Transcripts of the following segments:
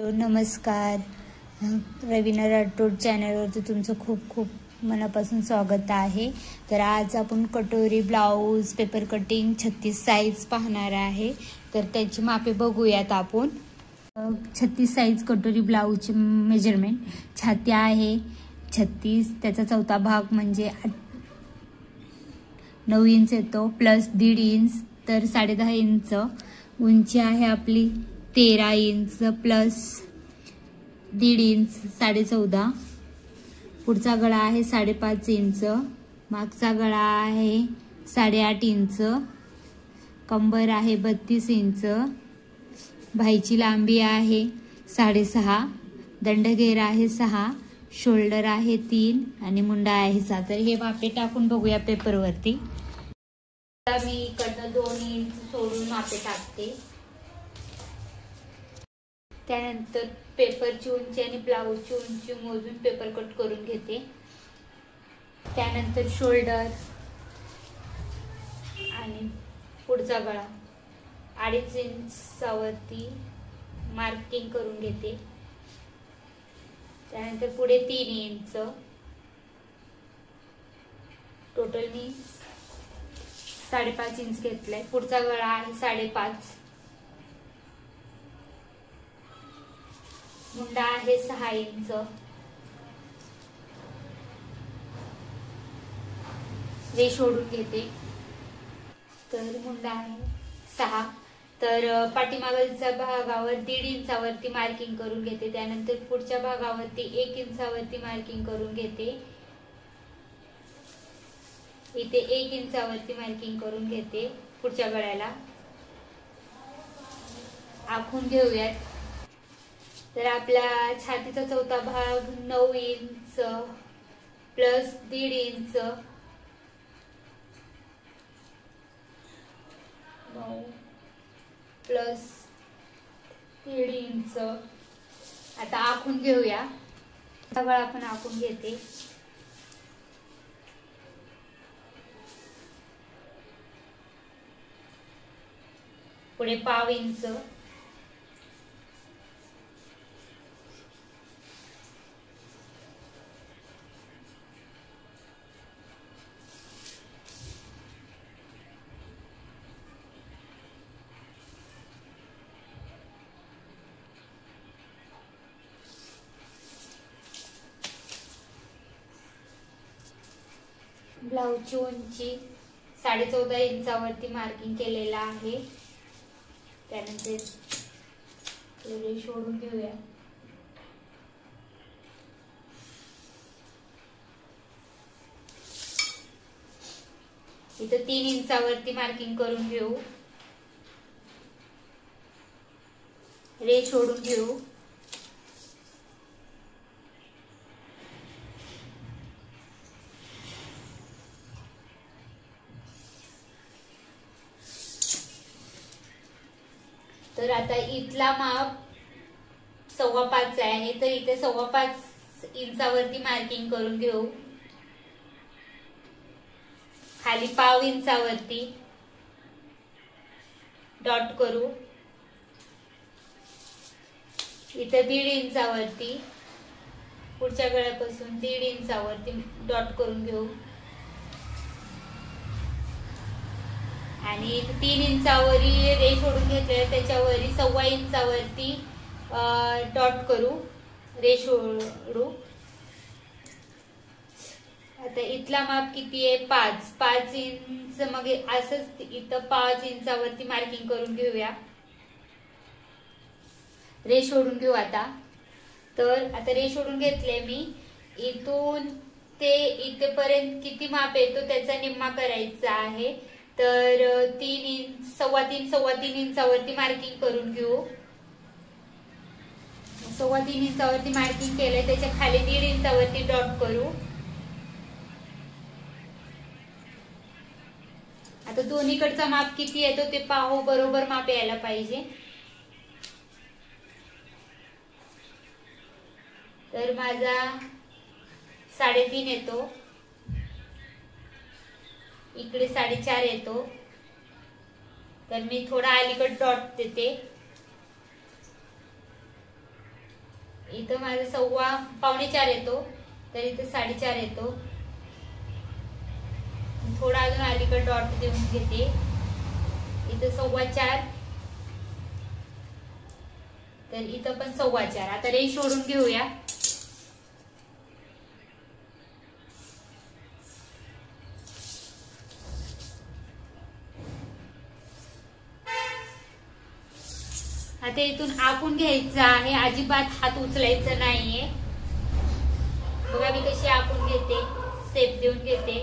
नमस्कार. रवीना राठोड चॅनलवरती तुमचं खूप खूप मनापासून स्वागत आहे. तर आज आपण कटोरी ब्लाऊज पेपर कटिंग 36 साईज पाहणार आहे. तर त्याची मापे बघूयात आपण. 36 साईज कटोरी ब्लाऊजचे मेजरमेंट. छाती आहे 36, त्याचा चौथा भाग म्हणजे 9 इंच येतो प्लस 1.5 इंच, तर 10.5 इंच. उंची आहे आपली 13 इंच प्लस 1.5 इंच 14.5. पुढचा गळा आहे 5.5 इंच. मागचा गळा आहे 8.5 इंच. कंबर आहे 32 इंच. भाईची लांबी आहे 6.5. दंडघेर आहे 6. शोल्डर आहे 3 आणि मुंडा आहे 7. तर हे मापे टाकून बघूया पेपरवरती. मी इकडनं 2 इंच सोडून मापे टाकते. त्यानंतर पेपरची उंची आणि ब्लाऊजची उंची मोजून पेपर कट करून घेते. त्यानंतर शोल्डर आणि पुढचा गळा 2.5 इंचावरती मार्किंग करून घेते. त्यानंतर पुढे 3 इंच. टोटल मी 5.5 इंच घेतलाय. पुढचा गळा आहे 5.5. मुंडा आहे 6 इंच. रेष ओढून घेते. तर मुंडा आहे 6. तर पाठीमागच्या भागावर 1.5 इंचावरती मार्किंग करून घेते. त्यानंतर पुढच्या भागावरती 1 इंचावरती मार्किंग करून घेते. इथे 1 इंचावरती मार्किंग करून घेते. पुढच्या गळ्याला आखून घेऊयात. तर आपला छातीचा चौथा भाग 9 inch plus 1.5 inch. 9 plus 1.5 inch. आता आखून घेऊया. गळा आपण आखून घेते. पुढे 1/2 इंच. ब्लाऊजची उंची 14.5 इंचावरती मार्किंग केलेला आहे. त्यानंतर रेष ओढून घेऊया. इथं 3 इंचावरती मार्किंग करून घेऊ. रेष ओढून घेऊ. तर आता इथला माप 5.25 आहे. तर इथे 5.25 इंचावरती मार्किंग करून घेऊ. खाली 1/2 इंचावरती डॉट करू. इथे 1.5 इंचावरती पुढच्या गळ्यापासून 1.5 इंचावरती डॉट करून घेऊ. आणि 3 इंचावरी रेष ओढून घेतले. त्याच्यावरी 1.25 इंचावरती डॉट करू. रेष ओढू. आता इथला माप किती आहे 5 इंच. मग असंच इथं 5 इंचावरती मार्किंग करून घेऊया. रेष ओढून घेऊ आता. तर आता रेष ओढून घेतले मी. इथून ते इथेपर्यंत किती माप येतो त्याचा निम्मा करायचा आहे. तर 3 इंच 3.25 इंचावरती मार्किंग करून घेऊ. 3.25 इंचावरती मार्किंग केलंय. त्याच्या खाली 1.5 इंचावरती डॉट करू. आता दोन्हीकडचा माप किती येतो ते पाहू. बरोबर माप यायला पाहिजे. तर माझा 3.5 येतो. इकडे 4.5 येतो. तर मी थोडा अलीकडे डॉट देते. इथं माझा पावणे 4 येतो, तर इथे 4.5 येतो. थोडा अजून अलीकडे डॉट देऊन घेते. इथं 4.25, तर इथं पण 4.25. आता रेष ओढून घेऊया. आता इथून आखून घ्यायचं आहे, अजिबात हात उचलायचा नाहीये. बघा मी कशी आखून घेते, सेप देऊन घेते.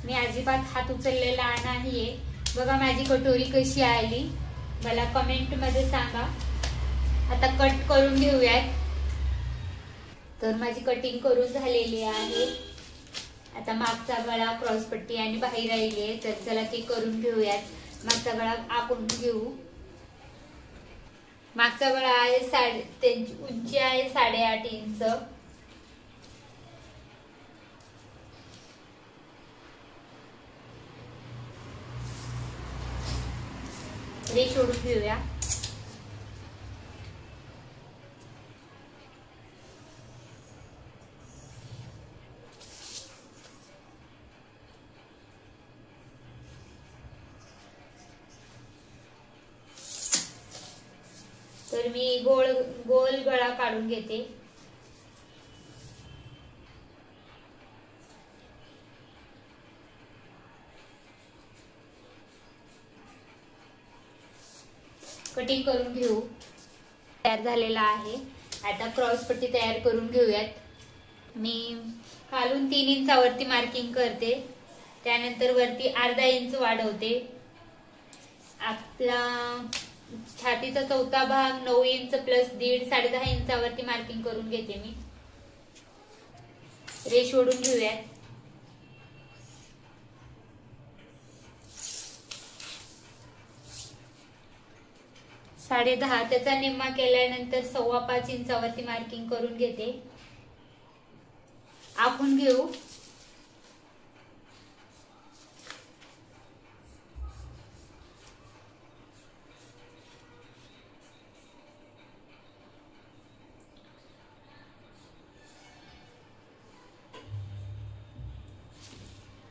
मी अजिबात हात उचललेला नाहीये. बघा माझी कटोरी कशी आली, मला कमेंट मध्ये सांगा. आता कट करून घेऊयात. तर माझी कटिंग करून झालेली आहे. आता मागचा गळा, क्रॉसपट्टी आणि बाहेर राहिली आहे, तर चला ते करून घेऊयात. मागचा गळा आखून घेऊ. मागचा गळा आहे त्यांची उंची आहे 8.5 इंच. रेष ओढून घेऊया. तर मी गोल गळा काढून घेते. कटिंग करून घेऊ. तयार झालेला आहे. आता क्रॉस पट्टी तयार करून घेऊयात. मी खालून 3 इंचावरती मार्किंग करते, त्यानंतर वरती अर्धा इंच वाढवते. आपला छातीचा चौथा भाग 9 इंच प्लस 1.5 10.5 इंचावरती मार्किंग करून घेते मी. रेष ओढून घेऊयात. साडे 10 त्याचा निम्मा केल्यानंतर 5.25 इंचावरती मार्किंग करून घेते. आखून घेऊ.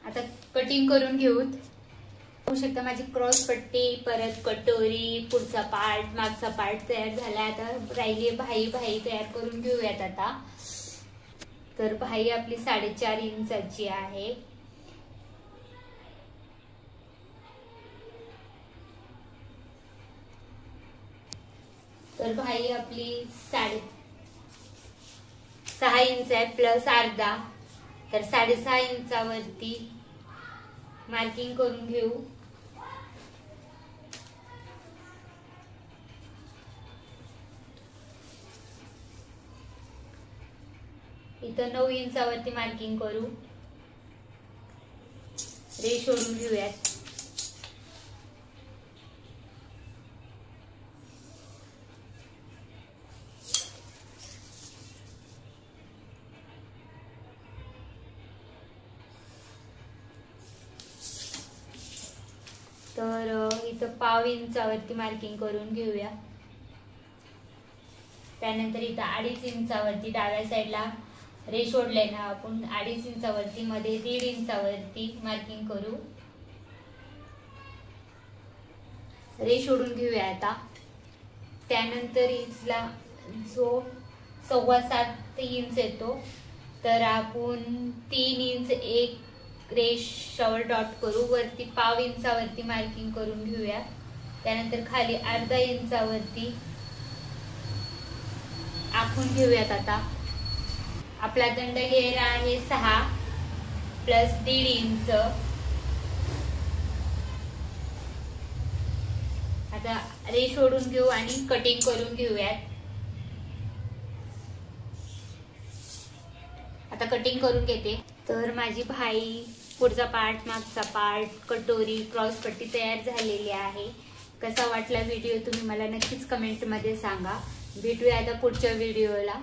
आता कटिंग करून घेऊत. बघू शकता माझी क्रॉस पट्टी, परत कटोरी, पुढचा पार्ट, मागचा पार्ट तयार झाला. आता राहिली भाई तयार करून घेऊयात. आता तर भाई आपली 4.5 इंचाची आहे. तर भाई आपली 6.5 इंच आहे प्लस अर्धा, तर 6.5 इंचावरती मार्किंग करून घेऊ. इथं 9 इंचावरती मार्किंग करू. रेष ओढून घेऊयात. तर इथं 1/2 इंचावरती मार्किंग करून घेऊया. त्यानंतर इथं 2.5 इंचावरती डाव्या साईडला रेष ओढले ना आपण, 2.5 इंचावरती मध्ये 1.5 इंचावरती मार्किंग करू. रेष ओढून घेऊया आता. त्यानंतर इथला जो 7.25 इंच येतो, तर आपण 3 इंच एक रेषावर डॉट करू. वरती 1/2 इंचावरती मार्किंग करून घेऊया. त्यानंतर खाली अर्धा इंचावरती आखून घेऊयात. आता आपला दंड घेर आहे 6 प्लस 1.5 इंच. आता रेष ओढून घेऊ आणि कटिंग करून घेऊयात. आता कटिंग करून घेते. तर माझी भाई, पुढचा पार्ट, मागचा पार्ट, कटोरी, क्रॉस पट्टी तयार झालेली आहे. कसा वाटला व्हिडिओ तुम्ही मला नक्कीच कमेंटमध्ये सांगा. भेटूया आता पुढच्या व्हिडिओला.